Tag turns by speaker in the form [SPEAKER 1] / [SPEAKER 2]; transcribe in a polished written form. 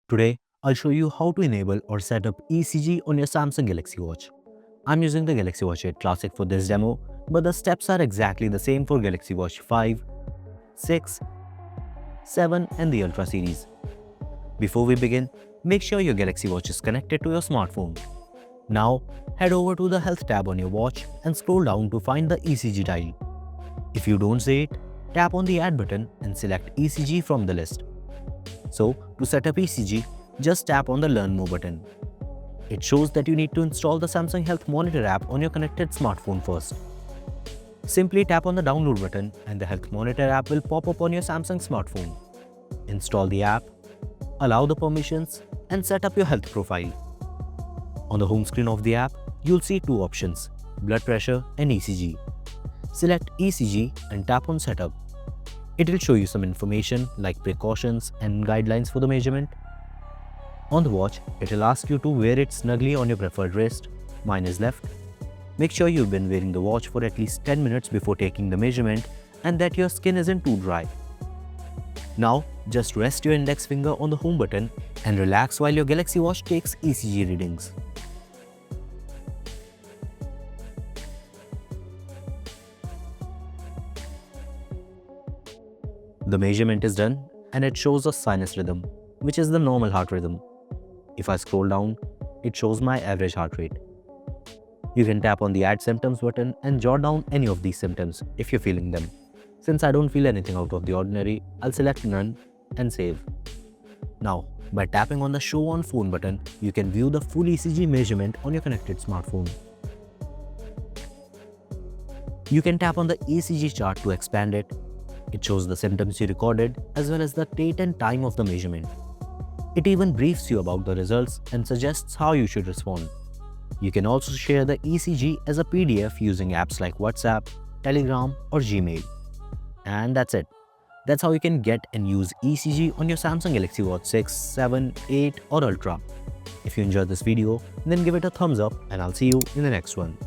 [SPEAKER 1] Today, I'll show you how to enable or set up ECG on your Samsung Galaxy Watch. I'm using the Galaxy Watch 8 Classic for this demo, but the steps are exactly the same for Galaxy Watch 5, 6, 7 and the Ultra series. Before we begin, make sure your Galaxy Watch is connected to your smartphone. Now, head over to the Health tab on your watch and scroll down to find the ECG dial. If you don't see it, tap on the Add button and select ECG from the list. So, to set up ECG, just tap on the Learn More button. It shows that you need to install the Samsung Health Monitor app on your connected smartphone first. Simply tap on the Download button and the Health Monitor app will pop up on your Samsung smartphone. Install the app, allow the permissions, and set up your health profile. On the home screen of the app, you'll see two options, blood pressure and ECG. Select ECG and tap on Setup. It will show you some information like precautions and guidelines for the measurement. On the watch, it will ask you to wear it snugly on your preferred wrist. Mine is left. Make sure you've been wearing the watch for at least 10 minutes before taking the measurement and that your skin isn't too dry. Now, just rest your index finger on the home button and relax while your Galaxy Watch takes ECG readings. The measurement is done and it shows a sinus rhythm, which is the normal heart rhythm. If I scroll down, it shows my average heart rate. You can tap on the Add Symptoms button and jot down any of these symptoms if you're feeling them. Since I don't feel anything out of the ordinary, I'll select None and save. Now, by tapping on the Show on Phone button, you can view the full ECG measurement on your connected smartphone. You can tap on the ECG chart to expand it. It shows the symptoms you recorded as well as the date and time of the measurement. It even briefs you about the results and suggests how you should respond. You can also share the ECG as a PDF using apps like WhatsApp, Telegram or Gmail. And that's it. That's how you can get and use ECG on your Samsung Galaxy Watch 6, 7, 8 or Ultra. If you enjoyed this video, then give it a thumbs up and I'll see you in the next one.